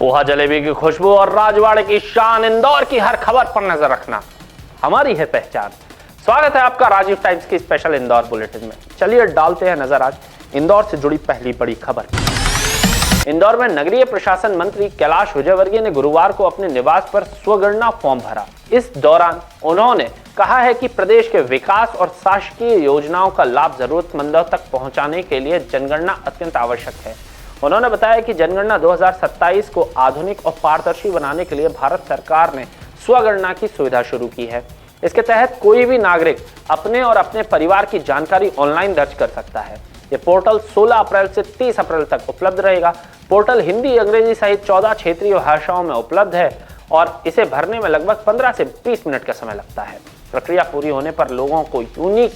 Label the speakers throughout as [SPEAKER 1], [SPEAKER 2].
[SPEAKER 1] पोहा जलेबी की खुशबू और राजवाड़े की शान, इंदौर की हर खबर पर नजर रखना हमारी है पहचान। स्वागत है आपका राजीव टाइम्स की स्पेशल इंदौर बुलेटिन में। चलिए डालते हैं नजर आज इंदौर से जुड़ी पहली बड़ी खबर। इंदौर में नगरीय प्रशासन मंत्री कैलाश विजयवर्गीय ने गुरुवार को अपने निवास पर स्वगणना फॉर्म भरा। इस दौरान उन्होंने कहा है कि प्रदेश के विकास और शासकीय योजनाओं का लाभ जरूरतमंदों तक पहुंचाने के लिए जनगणना अत्यंत आवश्यक है। उन्होंने बताया कि जनगणना 2027 को आधुनिक और पारदर्शी बनाने के लिए भारत सरकार ने स्वगणना की सुविधा शुरू की है। इसके तहत कोई भी नागरिक अपने और अपने परिवार की जानकारी ऑनलाइन दर्ज कर सकता है। ये पोर्टल 16 अप्रैल से 30 अप्रैल तक उपलब्ध रहेगा। पोर्टल हिंदी, अंग्रेजी सहित 14 क्षेत्रीय भाषाओं में उपलब्ध है और इसे भरने में लगभग 15 से 20 मिनट का समय लगता है। प्रक्रिया पूरी होने पर लोगों को यूनिक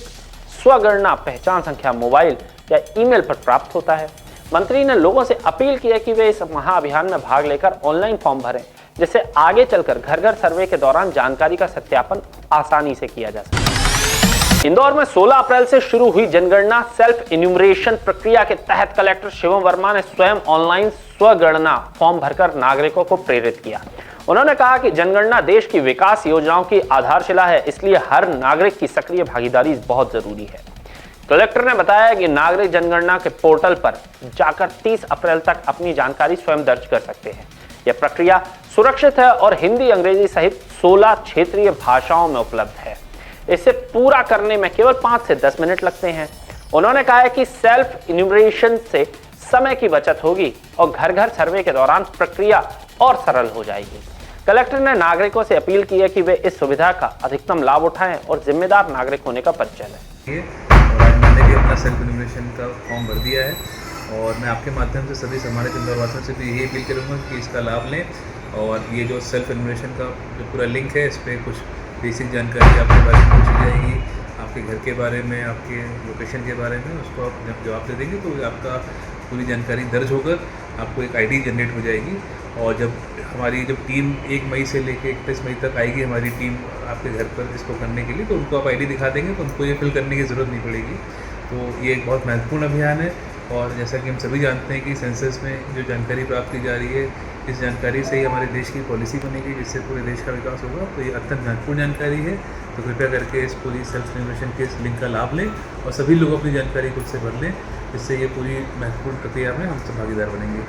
[SPEAKER 1] स्वगणना पहचान संख्या मोबाइल या ईमेल पर प्राप्त होता है। मंत्री ने लोगों से अपील की है कि वे इस महाअभियान में भाग लेकर ऑनलाइन फॉर्म भरें, जिससे आगे चलकर घर घर सर्वे के दौरान जानकारी का सत्यापन आसानी से किया जा सके। इंदौर में 16 अप्रैल से शुरू हुई जनगणना सेल्फ इन्यूमरेशन प्रक्रिया के तहत कलेक्टर शिवम वर्मा ने स्वयं ऑनलाइन स्वगणना फॉर्म भरकर नागरिकों को प्रेरित किया। उन्होंने कहा कि जनगणना देश की विकास योजनाओं की आधारशिला है, इसलिए हर नागरिक की सक्रिय भागीदारी बहुत जरूरी है। कलेक्टर ने बताया कि नागरिक जनगणना के पोर्टल पर जाकर 30 अप्रैल तक अपनी जानकारी स्वयं दर्ज कर सकते हैं। यह प्रक्रिया सुरक्षित है और हिंदी, अंग्रेजी सहित 16 क्षेत्रीय भाषाओं में उपलब्ध है। इसे पूरा करने में केवल 5 से 10 मिनट लगते हैं। उन्होंने कहा है कि सेल्फ इन्यूमरेशन से समय की बचत होगी और घर घर सर्वे के दौरान प्रक्रिया और सरल हो जाएगी। कलेक्टर ने नागरिकों से अपील की है कि वे इस सुविधा का अधिकतम लाभ उठाएं और जिम्मेदार नागरिक होने का परिचय लें।
[SPEAKER 2] और आज मैंने भी अपना सेल्फ इन्यूमरेशन का फॉर्म भर दिया है और मैं आपके माध्यम से सभी सम्मानित इंदौरवासियों से भी यही अपील करूँगा कि इसका लाभ लें। और ये जो सेल्फ इन्यूमरेशन का जो पूरा लिंक है, इस पर कुछ बेसिक जानकारी आपके बारे में पूछी जाएगी, आपके घर के बारे में, आपके लोकेशन के बारे में। उसको आप जब जवाब दे देंगे तो आपका पूरी जानकारी दर्ज होकर आपको एक आईडी जनरेट हो जाएगी। और जब हमारी जब टीम 1 मई से लेकर 31 मई तक आएगी हमारी टीम आपके घर पर इसको करने के लिए, तो उनको आप आईडी दिखा देंगे तो उनको ये फिल करने की ज़रूरत नहीं पड़ेगी। तो ये एक बहुत महत्वपूर्ण अभियान है। और जैसा कि हम सभी जानते हैं कि सेंसस में जो जानकारी प्राप्त की जा रही है, इस जानकारी से ही हमारे देश की पॉलिसी बनेगी, जिससे पूरे देश का विकास होगा। तो ये अत्यंत महत्वपूर्ण जानकारी है। तो कृपया करके इस पूरी सेल्फ इन्यूमरेशन के इस लिंक का लाभ लें और सभी लोग अपनी जानकारी खुद से भर लें, जिससे ये पूरी महत्वपूर्ण प्रक्रिया में हम सब भागीदार बनेंगे।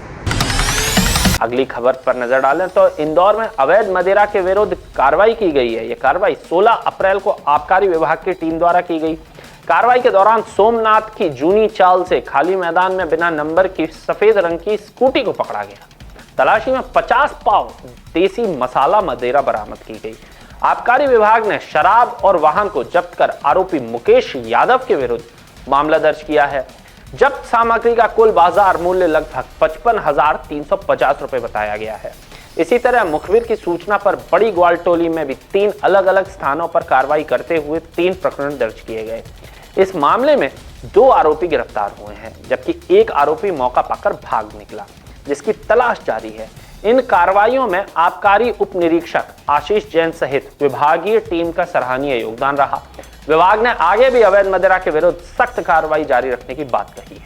[SPEAKER 1] अगली खबर पर नजर डालें तो इंदौर में अवैध मदिरा के विरुद्ध कार्रवाई की गई है। यह कार्रवाई 16 अप्रैल को आबकारी विभाग की टीम द्वारा की गई। कार्रवाई के दौरान सोमनाथ की जूनी चाल से खाली मैदान में बिना नंबर की सफेद रंग की स्कूटी को पकड़ा गया। तलाशी में 50 पाव देसी मसाला मदिरा बरामद की गई। आबकारी विभाग ने शराब और वाहन को जब्त कर आरोपी मुकेश यादव के विरुद्ध मामला दर्ज किया है। जब्त सामग्री का कुल बाजार मूल्य लगभग 55,350 रुपए बताया गया है। इसी तरह मुखबिर की सूचना पर बड़ी ग्वालटोली में भी 3 अलग अलग स्थानों पर कार्रवाई करते हुए 3 प्रकरण दर्ज किए गए। इस मामले में 2 आरोपी गिरफ्तार हुए हैं, जबकि 1 आरोपी मौका पाकर भाग निकला, जिसकी तलाश जारी है। इन कार्रवाइयों में आबकारी उप निरीक्षक आशीष जैन सहित विभागीय टीम का सराहनीय योगदान रहा। विभाग ने आगे भी अवैध मदिरा के विरुद्ध सख्त कार्रवाई जारी रखने की बात कही है।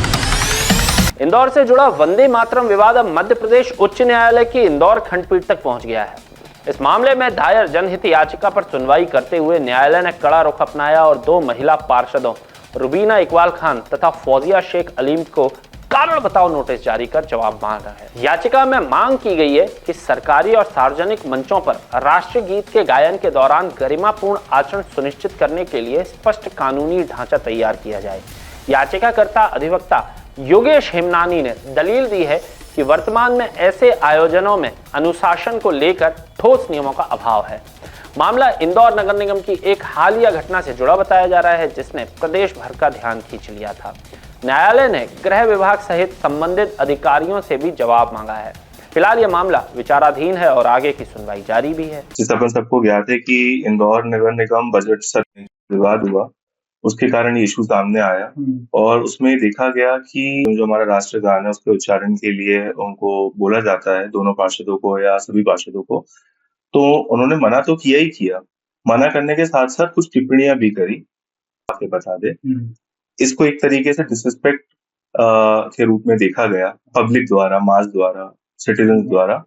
[SPEAKER 1] इंदौर से जुड़ा वंदे मातरम विवाद अब मध्य प्रदेश उच्च न्यायालय की इंदौर खंडपीठ तक पहुंच गया है। इस मामले में दायर जनहित याचिका पर सुनवाई करते हुए न्यायालय ने कड़ा रुख अपनाया और 2 महिला पार्षदों रुबीना इकबाल खान तथा फौजिया शेख अलीम को कारण बताओ नोटिस जारी कर जवाब मांगा है। याचिका में मांग की गई है कि सरकारी और सार्वजनिक मंचों पर राष्ट्रीय गीत के गायन के दौरान गरिमापूर्ण आचरण सुनिश्चित करने के लिए स्पष्ट कानूनी ढांचा तैयार किया जाए। याचिकाकर्ता अधिवक्ता योगेश हेमनानी ने दलील दी है कि वर्तमान में ऐसे आयोजनों में अनुशासन को लेकर ठोस नियमों का अभाव है। मामला इंदौर नगर निगम की एक हालिया घटना से जुड़ा बताया जा रहा है, जिसने प्रदेश भर का ध्यान खींच लिया था। न्यायालय ने गृह विभाग सहित संबंधित अधिकारियों से भी जवाब मांगा है। फिलहाल यह मामला विचाराधीन है और आगे की सुनवाई जारी भी है।
[SPEAKER 3] जैसे अपन सबको ज्ञात है कि इंदौर नगर निगम बजट सत्र में विवाद हुआ, उसके कारण ये इशू सामने आया और उसमें देखा गया कि जो हमारा राष्ट्रगान है उसके उच्चारण के लिए उनको बोला जाता है, दोनों पार्षदों को या सभी पार्षदों को, तो उन्होंने मना तो किया ही किया। मना करने के साथ साथ कुछ टिप्पणियां भी करी। आपके बता दे, इसको एक तरीके से डिसरिस्पेक्ट के रूप में देखा गया पब्लिक द्वारा, मास द्वारा, सिटीजन द्वारा।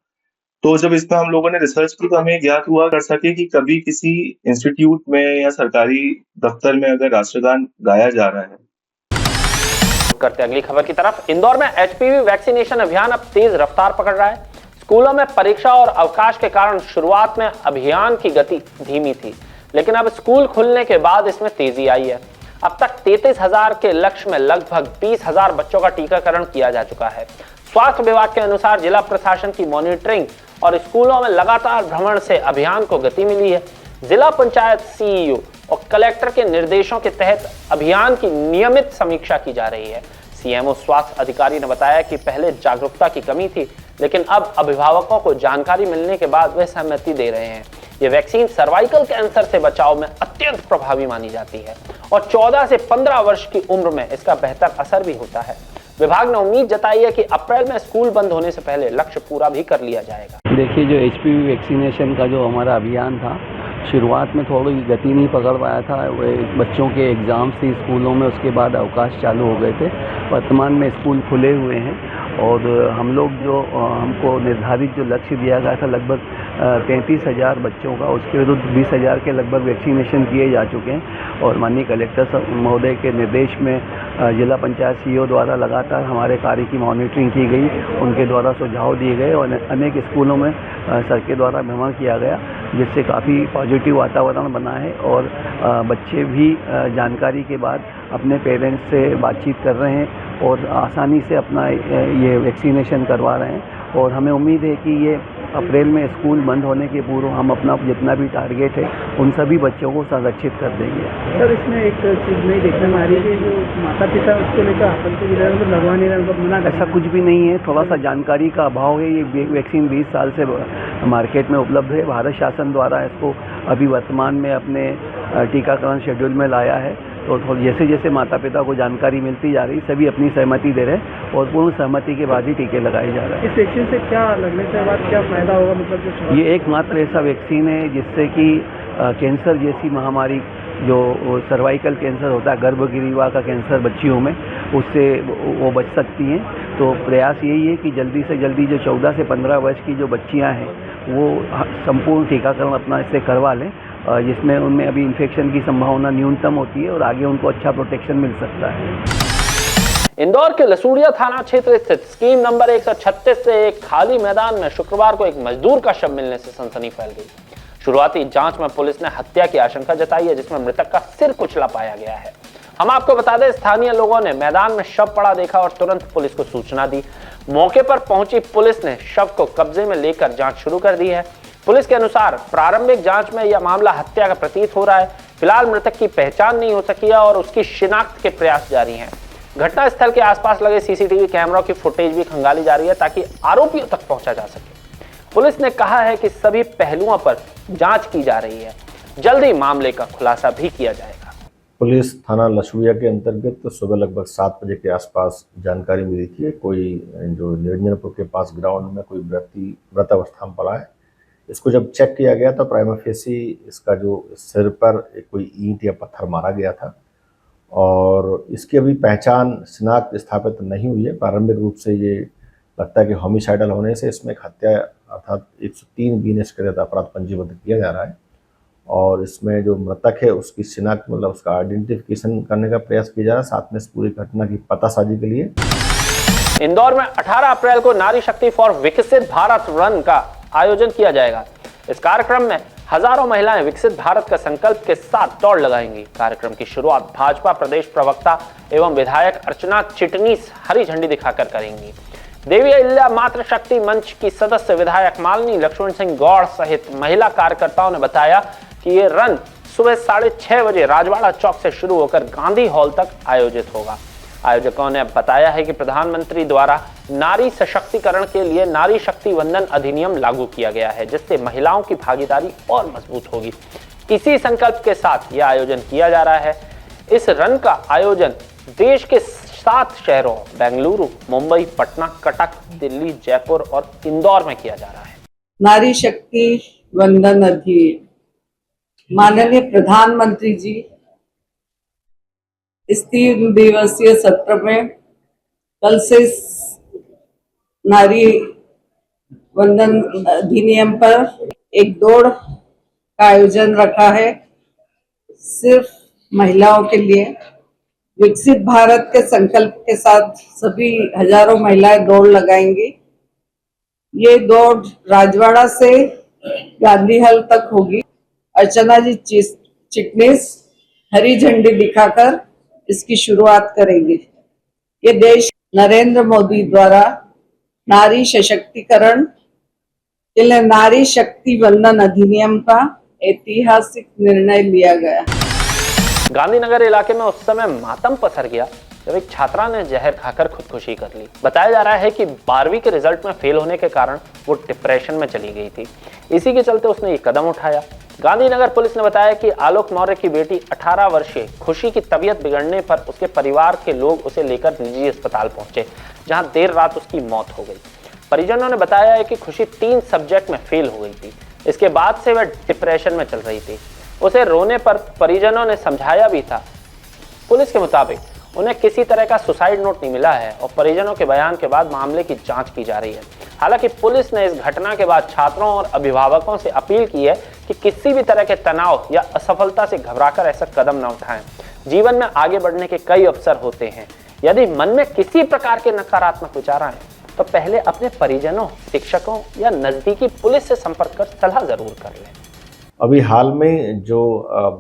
[SPEAKER 3] तो जब इसमें हम लोगों ने रिसर्च की तो हमें ज्ञात हुआ कर सके कि कभी किसी इंस्टीट्यूट में या सरकारी दफ्तर में अगर राष्ट्रगान गाया जा रहा है।
[SPEAKER 1] करते अगली खबर की तरफ। इंदौर में एचपीवी वैक्सीनेशन अभियान अब तेज रफ्तार पकड़ रहा है। स्कूलों में परीक्षा और अवकाश के कारण शुरुआत में अभियान की गति धीमी थी, लेकिन अब स्कूल खुलने के बाद इसमें तेजी आई है। अब तक 33,000 के लक्ष्य में लगभग 20,000 बच्चों का टीकाकरण किया जा चुका है। स्वास्थ्य विभाग के अनुसार जिला प्रशासन की मॉनिटरिंग और स्कूलों में लगातार भ्रमण से अभियान को गति मिली है। जिला पंचायत सीईओ और कलेक्टर के निर्देशों के तहत अभियान की नियमित समीक्षा की जा रही है। सीएमओ स्वास्थ्य अधिकारी ने बताया कि पहले जागरूकता की कमी थी, लेकिन अब अभिभावकों को जानकारी मिलने के बाद वे सहमति दे रहे हैं। ये वैक्सीन सर्वाइकल कैंसर से बचाव में अत्यंत प्रभावी मानी जाती है और 14 से 15 वर्ष की उम्र में इसका बेहतर असर भी होता है। विभाग ने उम्मीद जताई है कि अप्रैल में स्कूल बंद होने से पहले लक्ष्य पूरा भी कर लिया जाएगा।
[SPEAKER 4] देखिए, जो एचपीवी वैक्सीनेशन का जो हमारा अभियान था, शुरुआत में थोड़ी गति नहीं पकड़ पाया था। वो बच्चों के एग्ज़ाम्स थी स्कूलों में, उसके बाद अवकाश चालू हो गए थे। वर्तमान में स्कूल खुले हुए हैं और हम लोग जो हमको निर्धारित जो लक्ष्य दिया गया था लगभग 33,000 बच्चों का, उसके विरुद्ध 20,000 के लगभग वैक्सीनेशन किए जा चुके हैं। और माननीय कलेक्टर महोदय के निर्देश में जिला पंचायत सीईओ द्वारा लगातार हमारे कार्य की मॉनिटरिंग की गई, उनके द्वारा सुझाव दिए गए और अनेक स्कूलों में सर के द्वारा भ्रमण किया गया, जिससे काफ़ी पॉजिटिव वातावरण बना है और बच्चे भी जानकारी के बाद अपने पेरेंट्स से बातचीत कर रहे हैं और आसानी से अपना ये वैक्सीनेशन करवा रहे हैं। और हमें उम्मीद है कि ये अप्रैल में स्कूल बंद होने के पूर्व हम अपना जितना भी टारगेट है उन सभी बच्चों को संरक्षित कर देंगे।
[SPEAKER 5] सर, इसमें एक चीज़ नहीं देखने में आ रही है कि जो माता पिता उसको लेकर आतंक भी रहे, लगवा नहीं रहे, उनको मना।
[SPEAKER 4] ऐसा कुछ भी नहीं है, थोड़ा सा जानकारी का अभाव है। ये वैक्सीन 20 साल से मार्केट में उपलब्ध है। भारत शासन द्वारा इसको अभी वर्तमान में अपने टीकाकरण शेड्यूल में लाया है। तो जैसे जैसे माता पिता को जानकारी मिलती जा रही, सभी अपनी सहमति दे रहे हैं और पूर्ण सहमति के बाद ही टीके लगाए जा रहे हैं।
[SPEAKER 5] इस वैक्सीन से क्या लगने से बाद क्या फ़ायदा होगा, मतलब
[SPEAKER 4] ये एकमात्र ऐसा वैक्सीन है जिससे कि कैंसर जैसी महामारी, जो सर्वाइकल कैंसर होता है, गर्भगिरिवा का कैंसर बच्चियों में, उससे वो बच सकती हैं। तो प्रयास यही है कि जल्दी से जल्दी जो 14 से 15 वर्ष की जो बच्चियां हैं वो संपूर्ण टीकाकरण अपना इससे करवा लें, जिसमें उनमें अभी इन्फेक्शन की संभावना न्यूनतम होती है और आगे उनको अच्छा प्रोटेक्शन मिल सकता है।
[SPEAKER 1] इंदौर के लसूड़िया थाना क्षेत्र स्थित स्कीम नंबर 136 से एक खाली मैदान में शुक्रवार को एक मजदूर का शव मिलने से सनसनी फैल गई। शुरुआती जांच में पुलिस ने हत्या की आशंका जताई है, जिसमें मृतक का सिर कुचला पाया गया है। हम आपको बता दें, स्थानीय लोगों ने मैदान में शव पड़ा देखा और तुरंत पुलिस को सूचना दी। मौके पर पहुंची पुलिस ने शव को कब्जे में लेकर जांच शुरू कर दी है। पुलिस के अनुसार प्रारंभिक जांच में यह मामला हत्या का प्रतीत हो रहा है। फिलहाल मृतक की पहचान नहीं हो सकी है और उसकी शिनाख्त के प्रयास जारी हैं। घटनास्थल के आसपास लगे सीसीटीवी कैमरों की फुटेज भी खंगाली जा रही है ताकि आरोपियों तक पहुंचा जा सके। पुलिस ने कहा है कि सभी पहलुओं पर जांच की जा रही है, जल्द ही मामले का खुलासा भी किया जाएगा।
[SPEAKER 6] पुलिस थाना लसूड़िया के अंतर्गत सुबह लगभग 7 बजे के आसपास जानकारी मिली थी, कोई जो निरंजनपुर के पास ग्राउंड में कोई मृत अवस्था में पड़ा है। इसको जब चेक किया गया तो प्राइमा फेसी इसका जो सिर पर कोई ईंट या पत्थर मारा गया था और इसकी अभी पहचान शिनाख्त स्थापित नहीं हुई है। प्रारंभिक रूप से ये लगता है कि होमिसाइडल होने से इसमें एक हत्या अर्थात 103 बीएनएस के तहत अपराध पंजीबद्ध किया जा रहा है और इसमें जो मृतक है उसकी शिनाख्त मतलब उसका आइडेंटिफिकेशन करने का प्रयास किया जा रहा है, साथ में इस पूरी घटना की पतासाजी के लिए।
[SPEAKER 1] इंदौर में 18 अप्रैल को नारी शक्ति फॉर विकसित भारत रन का आयोजन किया जाएगा। इस कार्यक्रम में हजारों महिलाएं विकसित भारत का संकल्प के साथ दौड़ लगाएंगी। कार्यक्रम की शुरुआत भाजपा प्रदेश प्रवक्ता एवं विधायक अर्चना चिटनीस हरी झंडी दिखाकर करेंगी। देवी अहिल्या मातृ शक्ति मंच की सदस्य विधायक मालिनी लक्ष्मण सिंह गौड़ सहित महिला कार्यकर्ताओं ने बताया कि ये रन सुबह 6:30 बजे राजवाड़ा चौक से शुरू होकर गांधी हॉल तक आयोजित होगा। आयोजकों ने बताया है कि प्रधानमंत्री द्वारा नारी सशक्तिकरण के लिए नारी शक्ति वंदन अधिनियम लागू किया गया है, जिससे महिलाओं की भागीदारी और मजबूत होगी। इसी संकल्प के साथ यह आयोजन किया जा रहा है। इस रन का आयोजन देश के 7 शहरों बेंगलुरु, मुंबई, पटना, कटक, दिल्ली, जयपुर और इंदौर में किया जा रहा है।
[SPEAKER 7] नारी शक्ति वंदन अधिनियम माननीय प्रधानमंत्री जी इस 3 दिवसीय सत्र में कल से नारी वंदन अधिनियम पर एक दौड़ का आयोजन रखा है, सिर्फ महिलाओं के लिए। विकसित भारत के संकल्प के साथ सभी हजारों महिलाएं दौड़ लगाएंगी। ये दौड़ राजवाड़ा से गांधी हल तक होगी। अर्चना जी चिटनीस हरी झंडी दिखाकर इसकी शुरुआत करेंगे। ये देश नरेंद्र मोदी द्वारा नारी सशक्तिकरण के लिए नारी शक्ति वंदन अधिनियम का ऐतिहासिक निर्णय लिया गया।
[SPEAKER 1] गांधीनगर इलाके में उस समय मातम पसर गया जब एक छात्रा ने जहर खाकर खुदकुशी कर ली। बताया जा रहा है कि 12वीं के रिजल्ट में फेल होने के कारण वो डिप्रेशन में चली गई थी। इसी के चलते उसने ये कदम उठाया। गांधीनगर पुलिस ने बताया कि आलोक मौर्य की बेटी 18 वर्षीय खुशी की तबीयत बिगड़ने पर उसके परिवार के लोग उसे लेकर निजी अस्पताल पहुंचे, जहां देर रात उसकी मौत हो गई। परिजनों ने बताया है कि खुशी 3 सब्जेक्ट में फेल हो गई थी। इसके बाद से वह डिप्रेशन में चल रही थी। उसे रोने पर परिजनों ने समझाया भी था। पुलिस के मुताबिक उन्हें किसी तरह का सुसाइड नोट नहीं मिला है और परिजनों के बयान के बाद मामले की जांच की जा रही है। हालांकि पुलिस ने इस घटना के बाद छात्रों और अभिभावकों से अपील की है कि किसी भी तरह के तनाव या असफलता से घबराकर ऐसा कदम न उठाएं। जीवन में आगे बढ़ने के कई अवसर होते हैं। यदि मन में किसी प्रकार के नकारात्मक विचार आए तो पहले अपने परिजनों, शिक्षकों या नजदीकी पुलिस से संपर्क कर सलाह जरूर कर लें।
[SPEAKER 6] अभी हाल में जो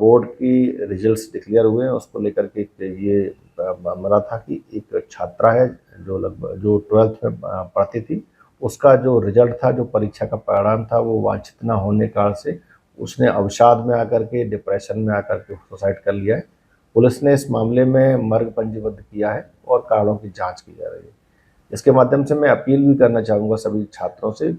[SPEAKER 6] बोर्ड की रिजल्ट्स डिक्लेयर हुए हैं उसको लेकर के ये मामला था कि एक छात्रा है जो 12th में पढ़ती थी, उसका जो रिजल्ट था, जो परीक्षा का परिणाम था, वो वांछित न होने कारण से उसने अवसाद में आकर के, डिप्रेशन में आकर के सुसाइड कर लिया है। पुलिस ने इस मामले में मर्ग पंजीबद्ध किया है और कारणों की जांच की जा रही है। इसके माध्यम से मैं अपील भी करना चाहूँगा सभी छात्रों से,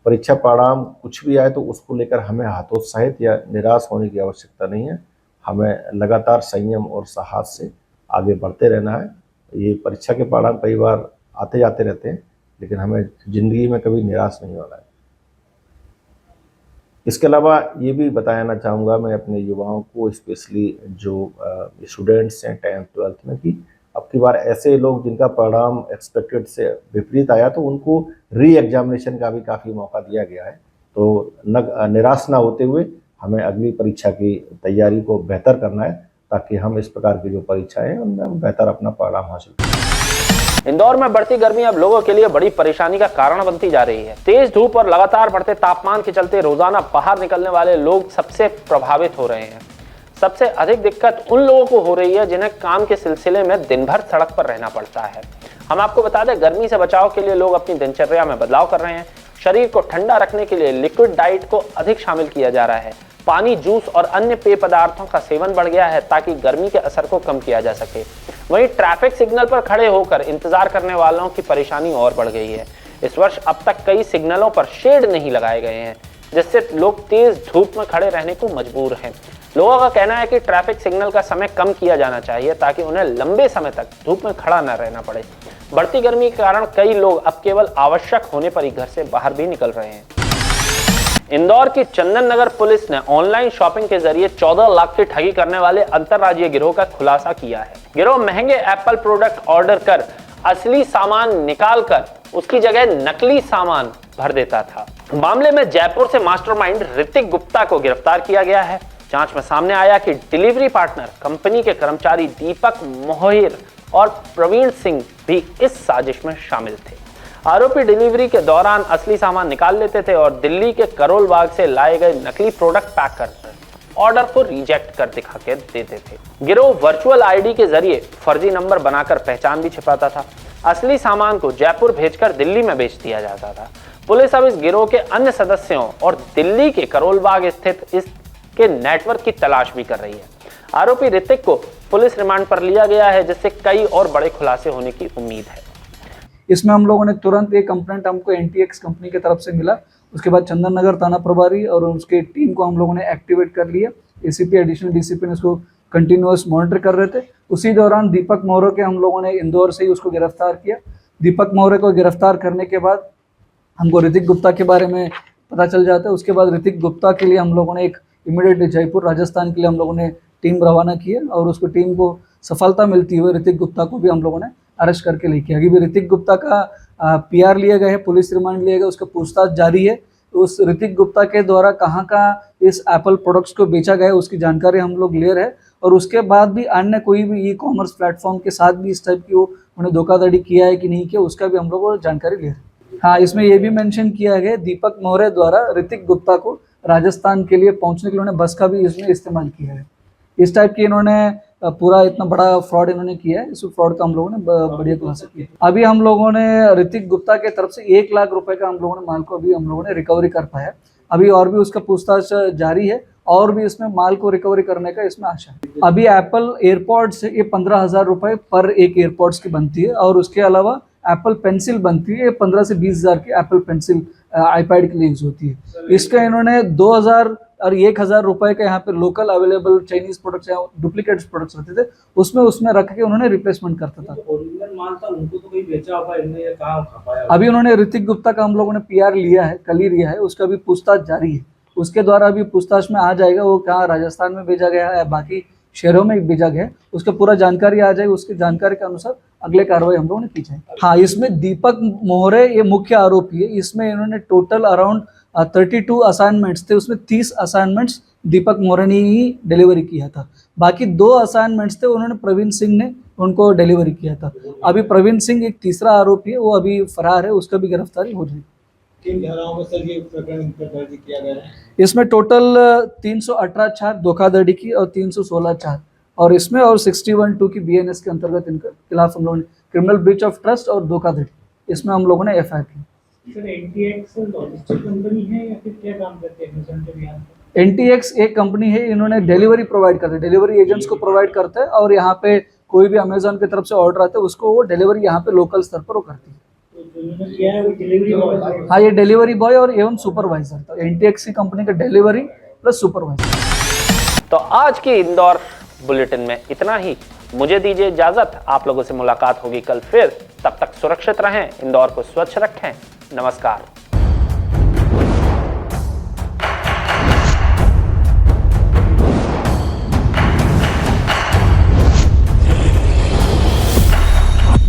[SPEAKER 6] परीक्षा परिणाम कुछ भी आए तो उसको लेकर हमें हतोत्साहित या निराश होने की आवश्यकता नहीं है। हमें लगातार संयम और साहस से आगे बढ़ते रहना है। ये परीक्षा के परिणाम कई बार आते जाते रहते हैं, लेकिन हमें ज़िंदगी में कभी निराश नहीं होना है। इसके अलावा ये भी बताना चाहूँगा मैं अपने युवाओं को, स्पेशली जो स्टूडेंट्स हैं 10th 12th में, कि अब की बार ऐसे लोग जिनका परिणाम एक्सपेक्टेड से विपरीत आया तो उनको री एग्जामिनेशन का भी काफ़ी मौका दिया गया है। तो निराश ना होते हुए हमें अगली परीक्षा की तैयारी को बेहतर करना है, ताकि हम इस प्रकार की जो परीक्षाएं हैं उनमें हम बेहतर अपना परिणाम हासिल करें।
[SPEAKER 1] इंदौर में बढ़ती गर्मी अब लोगों के लिए बड़ी परेशानी का कारण बनती जा रही है। तेज धूप और लगातार बढ़ते तापमान के चलते रोजाना बाहर निकलने वाले लोग सबसे प्रभावित हो रहे हैं। सबसे अधिक दिक्कत उन लोगों को हो रही है जिन्हें काम के सिलसिले में दिन भर सड़क पर रहना पड़ता है। हम आपको बता दें, गर्मी से बचाव के लिए लोग अपनी दिनचर्या में बदलाव कर रहे हैं। शरीर को ठंडा रखने के लिए लिक्विड डाइट को अधिक शामिल किया जा रहा है। पानी, जूस और अन्य पेय पदार्थों का सेवन बढ़ गया है ताकि गर्मी के असर को कम किया जा सके। वहीं ट्रैफिक सिग्नल पर खड़े होकर इंतजार करने वालों की परेशानी और बढ़ गई है। इस वर्ष अब तक कई सिग्नलों पर शेड नहीं लगाए गए हैं, जिससे लोग तेज धूप में खड़े रहने को मजबूर हैं। लोगों का कहना है कि ट्रैफिक सिग्नल का समय कम किया जाना चाहिए ताकि उन्हें लंबे समय तक धूप में खड़ा न रहना पड़े। बढ़ती गर्मी के कारण कई लोग अब केवल आवश्यक होने पर ही घर से बाहर भी निकल रहे हैं। इंदौर की चंदन नगर पुलिस ने ऑनलाइन शॉपिंग के जरिए 14 लाख की ठगी करने वाले अंतरराज्यीय गिरोह का खुलासा किया है। गिरोह महंगे एप्पल प्रोडक्ट ऑर्डर कर असली सामान निकालकर उसकी जगह नकली सामान भर देता था। मामले में जयपुर से मास्टरमाइंड ऋतिक गुप्ता को गिरफ्तार किया गया है। जांच में सामने आया कि डिलीवरी पार्टनर कंपनी के कर्मचारी दीपक मोहिर और प्रवीण सिंह भी इस साजिश में शामिल थे। आरोपी डिलीवरी के दौरान असली सामान निकाल लेते थे और दिल्ली के करोल बाग से लाए गए नकली प्रोडक्ट पैक कर ऑर्डर को रिजेक्ट कर दिखा के देते थे। गिरोह वर्चुअल आईडी के जरिए फर्जी नंबर बनाकर पहचान भी छिपाता था। असली सामान को जयपुर भेजकर दिल्ली में बेच दिया जाता था। पुलिस अब इस गिरोह के अन्य सदस्यों और दिल्ली के करोल बाग स्थित इसके नेटवर्क की तलाश भी कर रही है। आरोपी ऋतिक को पुलिस रिमांड पर लिया गया है, जिससे कई और बड़े खुलासे होने की उम्मीद है।
[SPEAKER 5] इसमें हम लोगों ने तुरंत एक कंप्लेंट हमको एनटीएक्स कंपनी की तरफ से मिला। उसके बाद चंदन नगर थाना प्रभारी और उसके टीम को हम लोगों ने एक्टिवेट कर लिया। एसीपी एडिशनल डीसीपी ने उसको कंटिन्यूअस मॉनिटर कर रहे थे। उसी दौरान दीपक मौर्य के हम लोगों ने इंदौर से ही उसको गिरफ्तार किया। दीपक मौर्य को गिरफ्तार करने के बाद हमको ऋतिक गुप्ता के बारे में पता चल जाता है। उसके बाद ऋतिक गुप्ता के लिए हम लोगों ने एक इमीडिएट जयपुर राजस्थान के लिए हम लोगों ने टीम रवाना की है और उसको टीम को सफलता मिलती हुई ऋतिक गुप्ता को भी हम लोगों ने अरेस्ट करके लेके अभी भी ऋतिक गुप्ता का PR लिए गए हैं, पुलिस रिमांड लिए गए, उसका पूछताछ जारी है। उस ऋतिक गुप्ता के द्वारा कहाँ इस एप्पल प्रोडक्ट्स को बेचा गया है उसकी जानकारी हम लोग ले रहे हैं, और उसके बाद भी अन्य कोई भी ई-कॉमर्स प्लेटफॉर्म के साथ भी इस टाइप की उन्हें धोखाधड़ी किया है कि नहीं किया, उसका भी हम लोग जानकारी ले रहे हैं। हाँ, इसमें ये भी मेंशन किया गया दीपक मौर्य द्वारा ऋतिक गुप्ता को राजस्थान के लिए पहुंचने के लिए उन्होंने बस का भी इसमें इस्तेमाल किया है। इस टाइप की इन्होंने पूरा इतना बड़ा फ्रॉड इन्होंने किया है। इस फ्रॉड का हम लोगों ने बढ़िया खुलासा किया। अभी हम लोगों ने ऋतिक गुप्ता के तरफ से 1 लाख रुपए का हम लोगों ने माल को अभी हम लोगों ने रिकवरी कर पाया। अभी और भी उसका पूछताछ जारी है, और भी इसमें माल को रिकवरी करने का इसमें आशा है। अभी एप्पल एयरपॉड्स ये 15,000 रुपए पर एक एयरपॉड्स की बनती है, और उसके अलावा एप्पल पेंसिल बनती है, 15 से 20,000 की एप्पल पेंसिल आईपैड के लिए यूज होती है। इसका इन्होंने 2,000 और 1,000 रुपए के यहाँ पे लोकल अवेलेबल चाइनीज प्रोडक्ट्स या डुप्लीकेट प्रोडक्ट्स रहते थे, उसमें रख के उन्होंने रिप्लेसमेंट करता था।
[SPEAKER 8] ओरिजिनल माल था, उनको तो कोई बेचा होगा, इन्होंने ये कहाँ खपाया?
[SPEAKER 5] अभी उन्होंने ऋतिक गुप्ता का हम लोगों ने PR लिया है, कल ही लिया है, उसका भी पूछताछ जारी है। उसके द्वारा अभी पूछताछ में आ जाएगा वो कहाँ राजस्थान में भेजा गया है या बाकी शहरों में भेजा गया है, उसका पूरा जानकारी आ जाएगी। उसकी जानकारी के अनुसार अगले कार्रवाई हम लोगों ने की जाएगी। हाँ, इसमें दीपक मौर्य ये मुख्य आरोपी है। इसमें इन्होंने टोटल अराउंड 32 असाइनमेंट्स थे, उसमें 30 असाइनमेंट्स दीपक मौर्य ने ही डिलीवरी किया था। बाकी 2 असाइनमेंट्स थे उन्होंने प्रवीण सिंह ने उनको डिलीवरी किया था। अभी प्रवीण सिंह एक तीसरा आरोपी है, वो अभी फरार है, उसका भी गिरफ्तारी हो जाएगी।
[SPEAKER 8] किन धाराओं में सर ये प्रकरण दर्ज किया गया है?
[SPEAKER 5] इसमें टोटल 318 धोखाधड़ी की और 316 और इसमें और 61(2) की BNS के अंतर्गत इनके खिलाफ हम लोगों ने क्रिमिनल ब्रीच ऑफ ट्रस्ट और धोखाधड़ी इसमें हम लोगों ने FIR की।
[SPEAKER 8] सर NTX लॉजिस्टिक कंपनी है या फिर क्या काम करते हैं अमेज़न के बिहार पे?
[SPEAKER 5] NTX एक कंपनी है, इन्होंने डिलीवरी प्रोवाइड करते हैं, डिलीवरी एजेंट्स को प्रोवाइड करते हैं, और यहाँ पे कोई भी अमेज़न की तरफ से ऑर्डर आता है उसको वो डिलीवरी यहाँ पे लोकल स्तर पर वो करती है।
[SPEAKER 8] किया है वो डिलीवरी बॉय?
[SPEAKER 5] हाँ, ये डिलीवरी बॉय और एवं सुपरवाइजर, तो NTX की कंपनी का डिलीवरी प्लस सुपरवाइजर।
[SPEAKER 1] तो आज की इंदौर बुलेटिन में इतना ही। मुझे दीजिए इजाजत, आप लोगों से मुलाकात होगी कल फिर। तब तक सुरक्षित रहें, इंदौर को स्वच्छ रखें। नमस्कार।